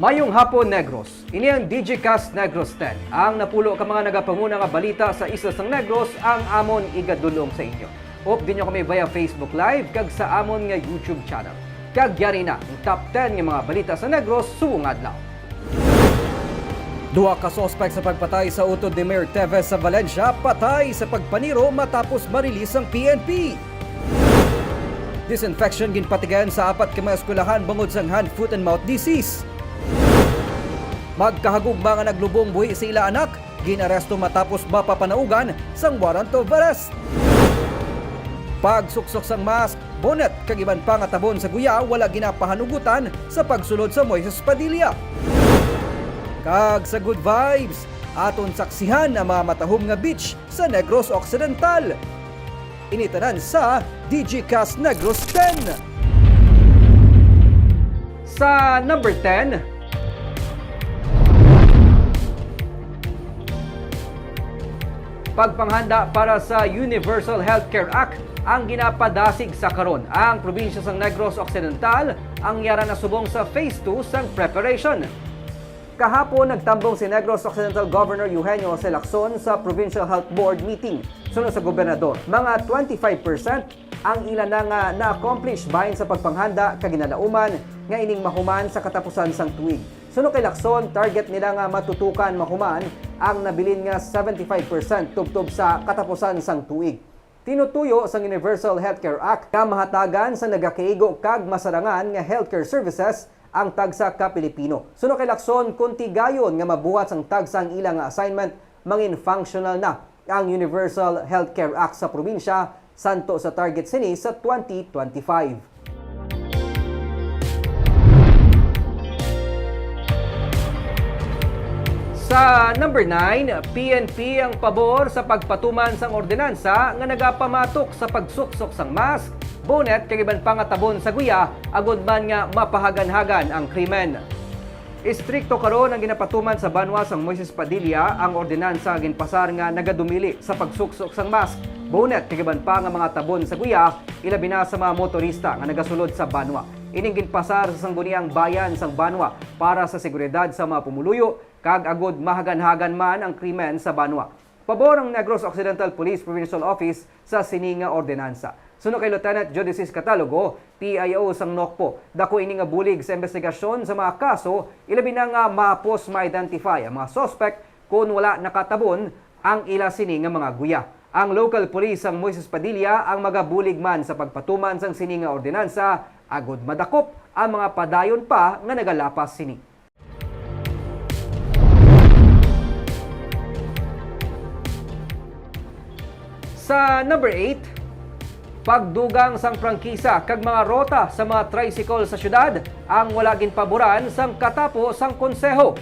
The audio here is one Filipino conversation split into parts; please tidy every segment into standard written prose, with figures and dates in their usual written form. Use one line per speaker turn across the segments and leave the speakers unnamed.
Mayong hapon, Negros. Ini ang DigiCast Negros 10. Ang napulo ka mga nagapanguna nga balita sa Islas ng Negros ang amon igadulong sa inyo. Hope din nyo kami via Facebook Live kag sa amon nga YouTube channel. Kag yari na ang top 10 nga mga balita sa Negros suong adlaw. Duha ka sospek sa pagpatay sa utod ni Mayor Teves sa Valencia, patay sa pagpaniro matapos marilis ang PNP. Disinfection ginpatigan sa 4 ka mga eskwelahan bangod sa hand, foot and mouth disease. Magkahagugma nga naglubong buhi sa ila anak, ginaresto matapos mapapanaugan sang warrant of arrest. Pagsuksok sang mask, bonnet kag iban pa nga tabon sa guya wala ginapahanugutan sa pagsulod sa Moises Padilla. Kag sa good vibes, aton saksihan ang mga matahom nga beach sa Negros Occidental. Initanan sa DigiCast Negros 10. Sa number 10, pagpanghanda para sa Universal Healthcare Act ang ginapadasig sa karon. Ang probinsya sang Negros Occidental ang yara na subong sa Phase 2 sang preparation. Kahapon nagtambong si Negros Occidental Governor Eugenio Jose Lacson sa Provincial Health Board meeting sunod sa gobernador. Mga 25% ang ilan nga na-accomplish bahin sa pagpanghanda kag ginalauman nga ining mahuman sa katapusan sang tuig. Sunod kay Lacson, target nila nga matutukan mahuman ang nabilin nga 75% tubtob sa katapusan sang tuig. Tinutuyo sa Universal Healthcare Act nga mahatagan sa nagakaigo kag masarangan nga healthcare services ang tagsa ka Pilipino. Sunod kay Lacson, kunti gayon nga mabuhat sang tagsa ang ilang assignment mangin functional na ang Universal Healthcare Act sa probinsya santo sa target sini sa 2025. Sa number 9, PNP ang pabor sa pagpatuman sang ordinansa nga nagapamatok sa pagsuksok sang mask, bonnet kag iban pa nga tabon sa guya agud man nga mapahagan-hagan ang krimen. Istrikto karon ang ginapatuman sa banwa sang Moises Padilla ang ordinansa ginpasar nga nagadumili sa pagsuksok sang mask, bonnet kag iban pa nga mga tabon sa guya ilabi na sa mga motorista nga nagasulod sa banwa. Ining ginpasar sa sangguniang bayan sang banwa para sa seguridad sa mga pumuluyo kag agud mahagan-hagan man ang krimen sa banwa. Pabor ang Negros Occidental Police Provincial Office sa sininga ordinansa. Sunod kay Lieutenant Judicis Catalogo, PIO sang Nokpo, dako ini nga bulig sa investigasyon sa mga kaso, ilabi na nga mapos ma-identify ang mga suspect kung wala nakatabon ang ila sininga mga guya. Ang local police sang Moises Padilla ang magabulig man sa pagpatuman sang sininga ordinansa, agud madakop ang mga padayon pa nga nagalapas sini. Sa number 8, pagdugang sang prangkisa kag mga rota sa mga tricycle sa syudad ang wala ginpaboran sang katapo sang konseho.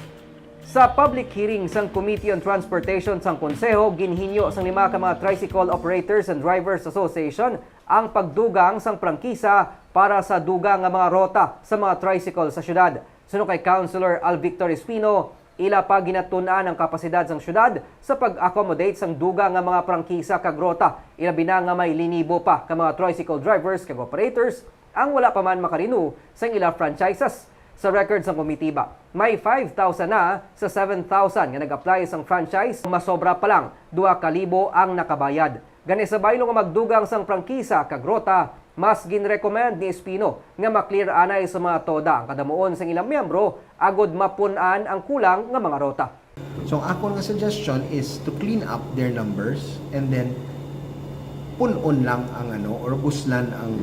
Sa public hearing sang Committee on Transportation sang konseho, ginhinyo sang 5 ka mga Tricycle Operators and Drivers Association ang pagdugang sang prangkisa para sa dugang nga mga rota sa mga tricycle sa syudad. Sunod kay Councilor Al Victor Espino, ila pa ginatun-an ang kapasidad sang syudad sa pag-accommodate sang duga nga mga prangkisa kag rota. Ilabi na nga may linibo pa ka mga tricycle drivers kag operators ang wala pa man makarinu sang ila franchises. Sa record sang komitiba, may 5,000 na sa 7,000 nga nag-apply sang franchise, masobra pa lang 2,000 ang nakabayad. Gani sa baylo nga magdugang sang prangkisa kag rota, mas ginrecommend ni Espino nga maklear anay sa mga toda ang kadamuon sang ilang miyembro agud mapun-an ang kulang nga mga rota.
So ako nga suggestion is to clean up their numbers and then pun-on lang ang or buslan ang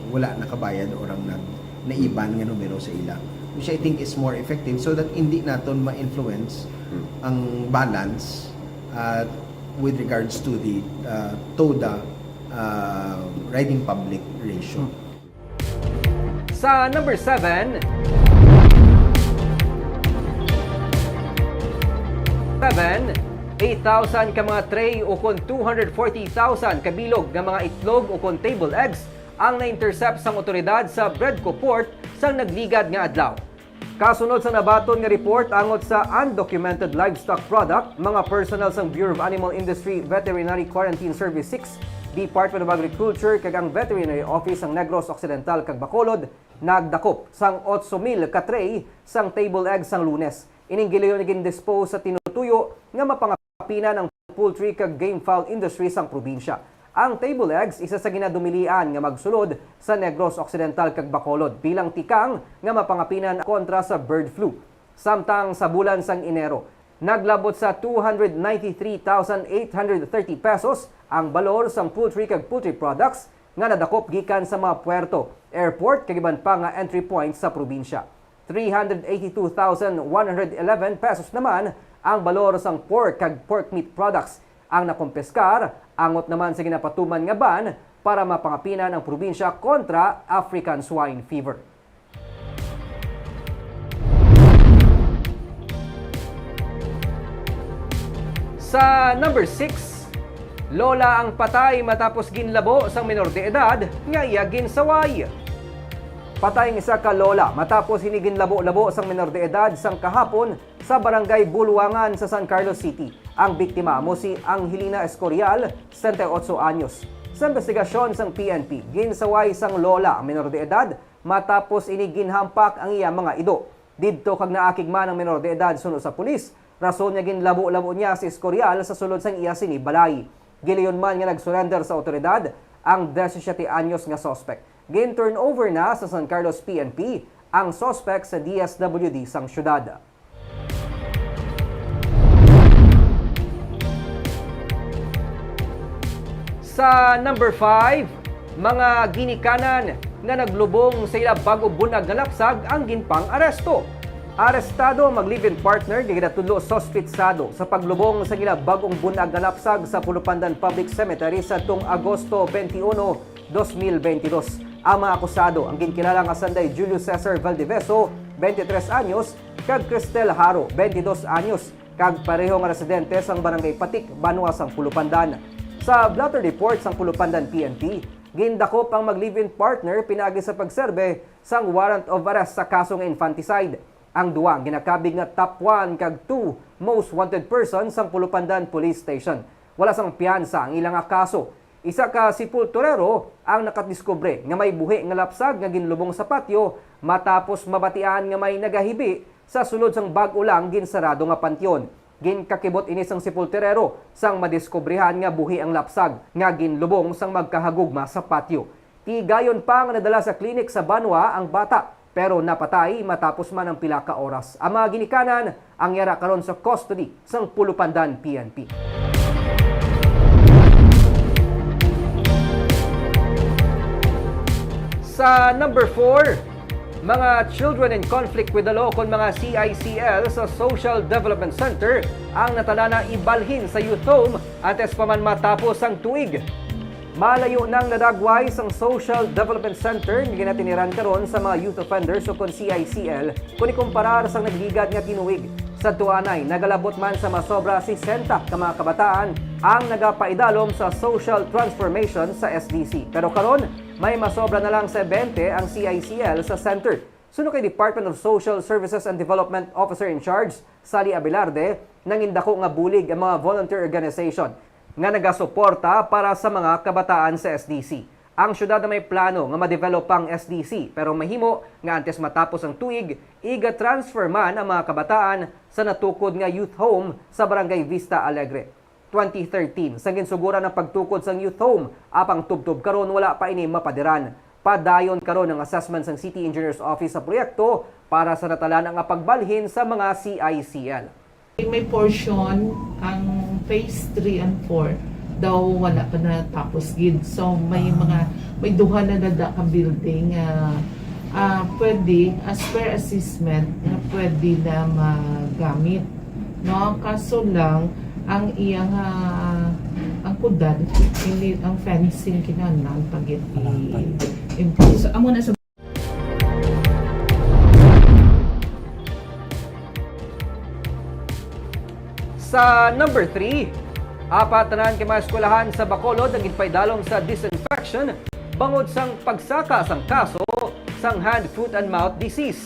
wala nakabayad or ang naiban nga numero sa ila, which I think is more effective so that hindi naton ma-influence ang balance with regards to the TODA riding public ratio.
Sa number 7, 8,000 ka mga tray o kon 240,000 kabilog nga mga itlog o kon table eggs ang na-intercept sang otoridad sa Bredco Port sang nagligad nga adlaw. Kasunod sa nabaton nga report angot sa undocumented livestock product, mga personnel sang Bureau of Animal Industry Veterinary Quarantine Service 6 Department of Agriculture kag ang Veterinary Office ang Negros Occidental kag Bacolod nagdakop sang 8,000 ka tray sang table eggs sang Lunes. Ining gilayon naging dispose sa tinutuyo nga mapangapina ng poultry kag game fowl industry sang probinsya. Ang table eggs isa sa ginadumilian nga magsulod sa Negros Occidental kag Bacolod bilang tikang nga mapangapinan kontra sa bird flu. Samtang sa bulan sang Enero, naglabot sa 293,830 pesos ang balor sang poultry kag poultry products nga nadakop gikan sa mga puerto, airport kag iban pa nga entry points sa probinsya. 382,111 pesos naman ang balor sang pork kag pork meat products ang nakumpeskar, angot naman sa ginapatuman nga ban para mapangapinan ang probinsya kontra African swine fever. Sa number 6, lola ang patay matapos ginlabo sang menor de edad nga iya ginsaway. Patay ng isa ka lola matapos hiniginlabo-labo sang menor de edad sang kahapon sa barangay Bulwangan sa San Carlos City. Ang biktima mo si Angelina Escorial, 78 anyos. Sa investigasyon sang PNP, ginsaway sang lola ang menor de edad matapos iniginhampak ang iya mga ido. Didto kag naakig man ang menor de edad sunod sa pulis. Rason niya ginlabo-labo niya si Escorial sa sulod sang iya sinibalay. Gilayon man nga nagsurrender sa otoridad ang 17 anyos nga suspect. Gin-turnover na sa San Carlos PNP ang suspect sa DSWD sang syudad. Sa number 5, mga ginikanan nga naglubong sa ila bago bunag nga lapsag ang ginpang aresto. Arestado ang mag-live-in partner nga ginatudlo sospitsado sa paglubong sa ila bagong bunag nga lapsag sa Pulupandan Public Cemetery sa tung Agosto 21, 2022. Ang mga akusado ang ginkilalang asanday Julio Cesar Valdiveso, 23 anyos, kag Cristel Haro, 22 anyos, kag pareho nga residente sang Barangay Patik, Banwa sang Pulupandan. Sa blotter report sang Pulupandan PNP, gindakop ang mag-live-in partner pinaagi sa pagserbe sang warrant of arrest sa kasong infanticide. Ang duwang ginakabig nga top 1 kag 2 most wanted person sang Pulupandan Police Station. Wala sang piyansa ang ilang kaso. Isa ka sepulturero ang nakadiskubre nga may buhi nga lapsag nga ginlubong sa patio matapos mabatian nga may nagahibi sa sulod sang bag-o lang ginsarado nga pantyon. Ginkakibot ini sang sepulturero sang madiskubrehan nga buhi ang lapsag nga ginlubong sang magkahagugma sa patio. Tigayon pa nga nadala sa klinik sa Banwa ang bata pero napatay matapos man ang pila ka oras. Ang mga ginikanan ang yara karon sa custody sang Pulupandan PNP. Sa number 4, mga children in conflict with the law kon mga CICL sa Social Development Center ang natalana ibalhin sa youth home antes pa man matapos ang tuig. Malayo nang nadagway sang Social Development Center nga ginatiniran karon sa mga youth offenders o kon CICL kung ikumparar sang nagligad nga tinuig. Sa tuanay, nagalabot man sa masobra 60 ka mga kabataan ang nagapaidalom sa social transformation sa SDC. Pero karon, may masobra na lang sa 20 ang CICL sa center. Suno kay Department of Social Services and Development Officer in Charge, Sally Abelarde, nangindako nga bulig ang mga volunteer organization nga nagasuporta para sa mga kabataan sa SDC. Ang syudad na may plano nga ma-develop ang SDC pero mahimo nga antes matapos ang tuig, iga-transfer man ang mga kabataan sa natukod nga youth home sa Barangay Vista Alegre. 2013, sa ginsugura ng pagtukod sa youth home, apang tubtob karon wala pa ini mapadiran. Padayon karon ang assessment ng City Engineers Office sa proyekto para sa natalan ang pagbalhin sa mga CICL.
May portion ang phase 3 and 4 daw wala pa natapos gid. So may duha na nada ka building pwede as per assessment na pwede na magamit. No, kaso lang ang iyang ang kudan hindi ang fencing kinahanglan pagit i-impose. Amo na sa
Sa number 3, apat tanan kay mga eskwelahan sa Bacolod ang ginpaidalom sa disinfection bangod sang pagsaka sang kaso sang hand, foot and mouth disease.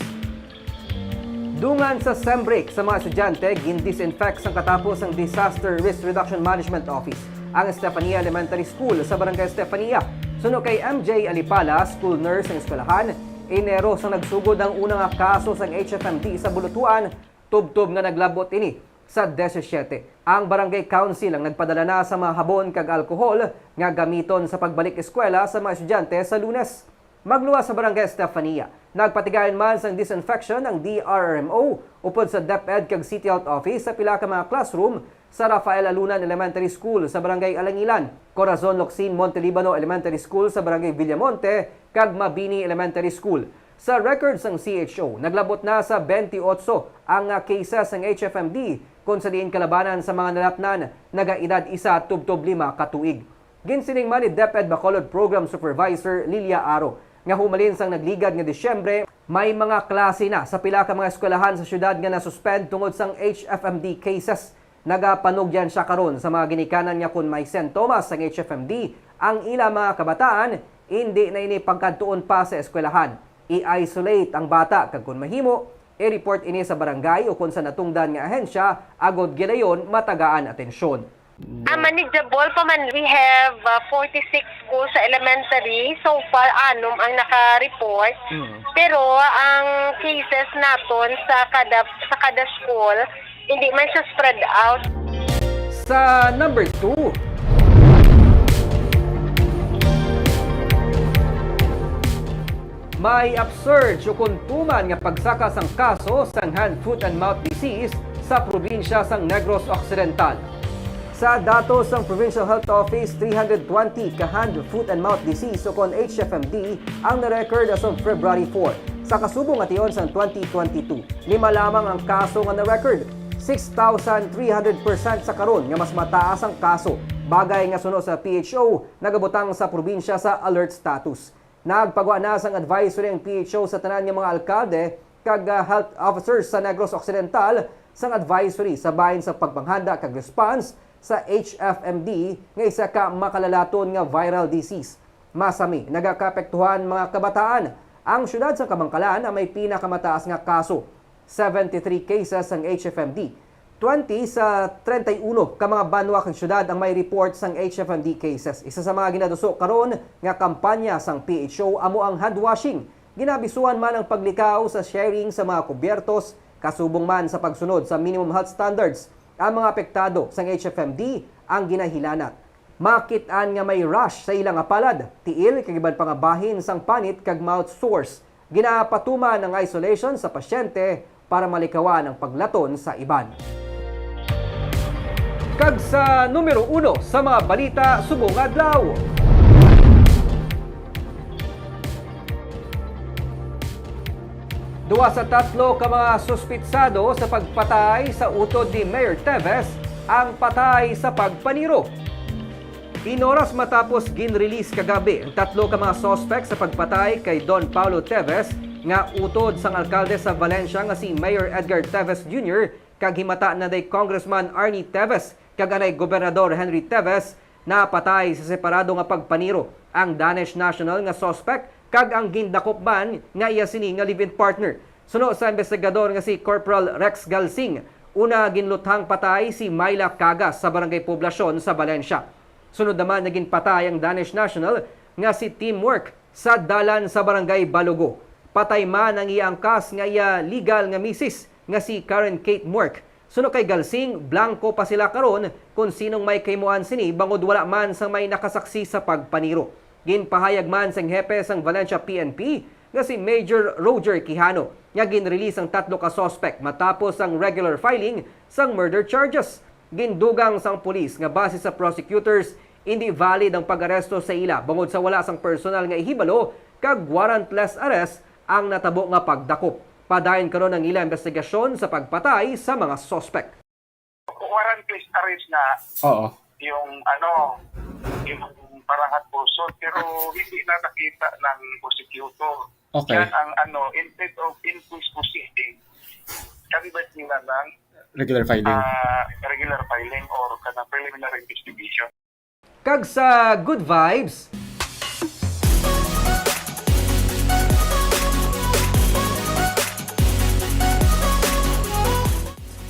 Dungan sa SEMBREAK sa mga estudyante, gin-disinfect sang katapos ang Disaster Risk Reduction Management Office ang Estefania Elementary School sa Barangay Estefania. Suno kay MJ Alipala, school nurse ng eskwelahan, Enero sang nagsugod ang unang kaso sa HFMD sa Bulutuan, tubtob nga naglabot ini sa 17. Ang Barangay Council ang nagpadala na sa mga habon kag alkohol nga gamiton sa pagbalik eskwela sa mga estudyante sa Lunes. Magluwas sa Barangay Estefania, nagpatigayon man sang disinfection ang DRRMO upod sa DepEd kag City Health Office sa pila ka mga classroom sa Rafael Alunan Elementary School sa Barangay Alangilan, Corazon Locsin Montelibano Elementary School sa Barangay Villamonte kag Mabini Elementary School. Sa records ng CHO, naglabot na sa 28 ang cases ng HFMD kung sa diin kalabanan sa mga nalatnan nagaedad 1-5 katuig. Ginsining man ni DepEd Bacolod Program Supervisor Lilia Aro nga humalin sang nagligad nga Disyembre, may mga klase na sa pila ka mga eskwelahan sa syudad nga nasuspend tungod sang HFMD cases. Nagapanugyan siya karon sa mga ginikanan nga kung may sintomas sang HFMD, ang ila mga kabataan hindi na ini pagkadtuon pa sa eskwelahan. I-isolate ang bata kag kung mahimo, i-report ini sa barangay o kung sa natungdan nga ahensya, agod gidayon matagaan atensyon.
Manageable pa man. We have 46 schools sa elementary. So far, 6 ang naka-report. Pero ang cases naton sa kada school, hindi man siya spread out.
Sa number 2, may upsurge o kuntuman nga pagsakas ang kaso sang hand, foot and mouth disease sa probinsya sang Negros Occidental. Sa datos ng Provincial Health Office, 320 ka hand, foot and mouth disease o kon HFMD ang na-record as of February 4. Sa kasubong ation sa 2022, 5 lamang ang kaso nga na-record. 6,300% sa karon nga mas mataas ang kaso. Bagay nga suno sa PHO, nagabutang sa probinsya sa alert status. Nagpagwa na sang advisory ang PHO sa tanan nga mga alkalde kag health officers sa Negros Occidental sang advisory sa bahin sa pagpanghanda kag response sa HFMD nga isa ka makalalaton nga viral disease. Masami nagakapektuhan mga kabataan. Ang syudad sa Kabangkalan ang may pinakamataas nga kaso, 73 cases ang HFMD. 20 sa 31 ka mga banwa kang syudad ang may report sang HFMD cases. Isa sa mga ginaduso karon nga kampanya sang PHO amo ang hand washing. Ginabisuan man ang paglikaw sa sharing sa mga kubyertos, kasubong man sa pagsunod sa minimum health standards. Ang mga apektado sang HFMD ang ginahilanat. Makitaan nga may rush sa ilang apalad, tiil kagiban pangabahin sang panit kag mouth sores. Ginapatuman ang isolation sa pasyente para malikawan ang paglaton sa iban. Kag sa numero 1 sa mga balita subong adlaw. Duwa sa 3 ka mga suspitsado sa pagpatay sa utod ni Mayor Teves ang patay sa pagpaniro. Inoras matapos gin-release kagabi ang 3 ka mga suspect sa pagpatay kay Don Paulo Teves nga utod sang alkalde sa Valencia nga si Mayor Edgar Teves Jr. kag himata na day Congressman Arnie Teves kag anay Gobernador Henry Teves na patay sa separado nga pagpaniro. Ang Danish national nga suspect kag ang gindakop man nga iya sini nga live-in partner. Suno sa investigador nga si Corporal Rex Galsing, una ginluthang patay si Myla Cagas sa Barangay Poblasyon sa Valencia. Sunod naman naging patay ang Danish national nga si Teamwork sa dalan sa Barangay Balogo. Patay man ang iyang kas nga iya legal nga misis nga si Karen Kate Mork. Suno kay Galsing, blanco pa sila karon kung sinong may kaymuan sini bangod wala man sang may nakasaksi sa pagpaniro. Ginpahayag man sang hepe sang Valencia PNP nga si Major Roger Quijano nga ginrelease ang 3 ka suspect matapos ang regular filing sang murder charges. Gindugang sang pulis nga base sa prosecutors hindi valid ang pag-aresto sa ila bangod sa wala sang personal nga ihibalo kag warrantless arrest ang natabo nga pagdakop. Padayon karon ang ilang investigasyon sa pagpatay sa mga suspect.
Warrantless arrest na yung parahat puso pero hindi na nakita ng prosecutor.
Okay.
Yan ang instead of inquest proceeding, kanibad nila ng
Regular filing.
regular filing or kanang preliminary investigation.
Kag sa good vibes,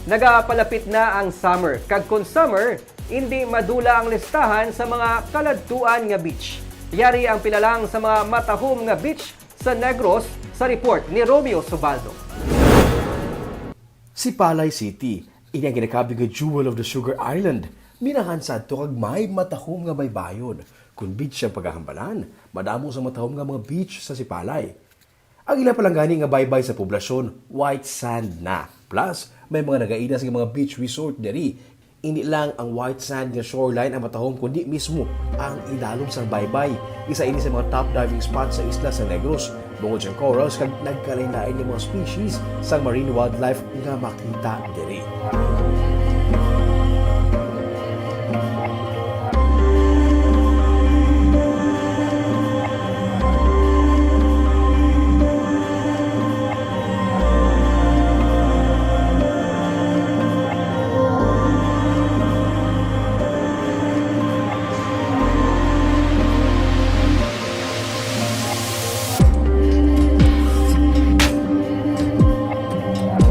nagapalapit na ang summer. Kag kung summer, hindi madula ang listahan sa mga kaladtuan nga beach. Yari ang pilalang sa mga matahom nga beach sa Negros sa report ni Romeo Subaldo.
Si Palay City, ini ang ginakabing nga jewel of the Sugar Island. Minahan sa ito kag may matahom nga baybayon. Kung beach ang paghahambalan, madamo sa matahom nga mga beach sa Sipalay. Ang ila palang gani nga baybay sa poblasyon, white sand na. Plus, may mga nagainas nga mga beach resort diri. Hindi lang ang white sand nga shoreline ang matahom, kundi mismo ang idalom sang baybay. Isa ini sa mga top diving spots sa isla sa Negros. Bukod sa corals, kag nagkalain-lain ng mga species sa marine wildlife nga makita diri.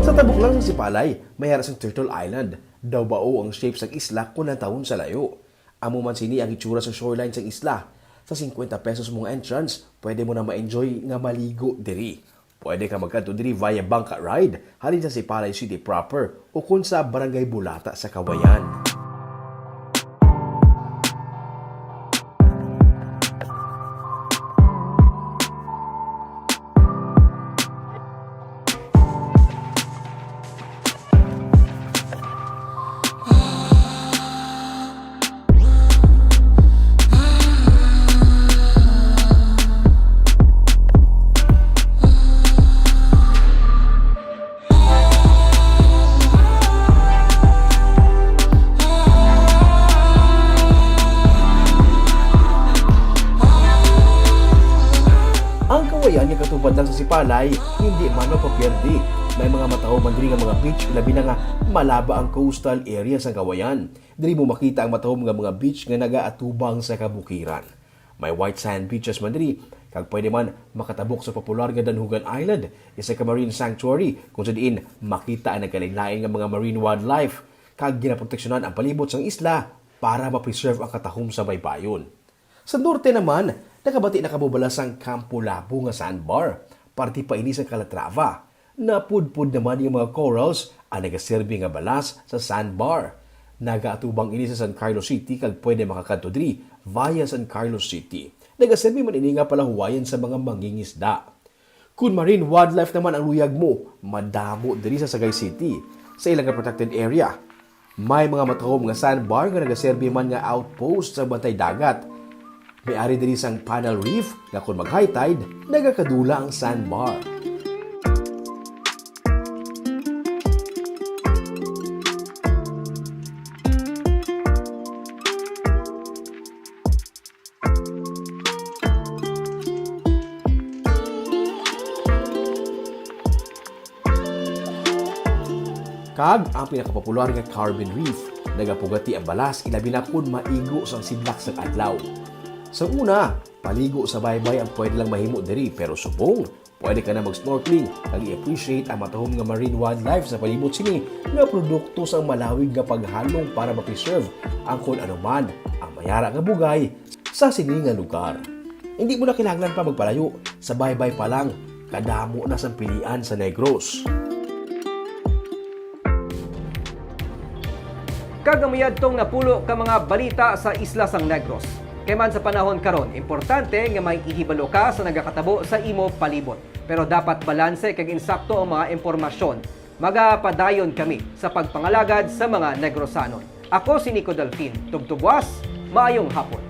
Sa tabok lang sa Sipalay, may haras ang Turtle Island. Daw bao ang shape sang isla kung taon sa layo. Amo man sini ang itsura sa shoreline sang isla. Sa 50 pesos mong entrance, pwede mo na ma-enjoy nga maligo diri. Pwede ka magkanto diri via bangka ride halin sa Sipalay City proper o kung sa Barangay Bulata sa Kawayan. Kawayan nga katupad lang sa Sipalay, hindi man mapapierdi. May mga matahom man diri nga mga beach, labi na nga malaba ang coastal area sa Kawayan. Diri mo makita ang matahom nga mga beach nga nagaatubang sa kabukiran. May white sand beaches man diri, kag pwede man makatabok sa popular nga Danhugan Island, isa ka marine sanctuary kung sa diin makita ang nagkalain-lain nga mga marine wildlife, kag ginaproteksyonan ang palibot sang isla para ma-preserve ang katahom sa baybayon. Sa norte naman, nakabati nakabubalas ang Campo Labo nga sandbar, parti pa ini sa Calatrava. Napudpud naman yung mga corals ang nagaserbi nga balas sa sandbar. Nagaatubang ini sa San Carlos City kag pwede makakadto diri via San Carlos City. Nagaserbi man ini nga pala huwayan sa mga mangingisda. Kung marine wildlife naman ang luyag mo, madamo diri sa Sagay City. Sa ilang protected area, may mga matahom nga sandbar nga nagaserbi man nga outpost sa bantay dagat. May-ari diri sang Panel Reef na kung mag-high tide, nagakadula ang sandbar. Kag ang pinakapopular nga Carbon Reef, nagapugati ang balas ilabi na kung maigo sang sidlak sa adlaw. Sa una, paligo sa baybay ang pwede lang mahimo diri, pero subong, pwede ka na mag-snorkeling kag i-appreciate ang matahom nga marine wildlife sa palibot sini nga produkto sa malawig nga paghalong para ma-preserve ang kung anuman ang mayara nga bugay sa sini nga lugar. Hindi mo na kinahanglan pa magpalayo, sa baybay pa lang, kadamo na sa pilian sa Negros.
Kagamuyad tong napulo ka mga balita sa isla sang Negros. Kay man sa panahon karon, importante nga may ihibalo ka sa nagakatabo sa imo palibot. Pero dapat balanse kag insakto ang mga impormasyon. Magapadayon kami sa pagpangalagad sa mga Negrosanon. Ako si Nico Delfin. Tugtugwas, maayong hapon.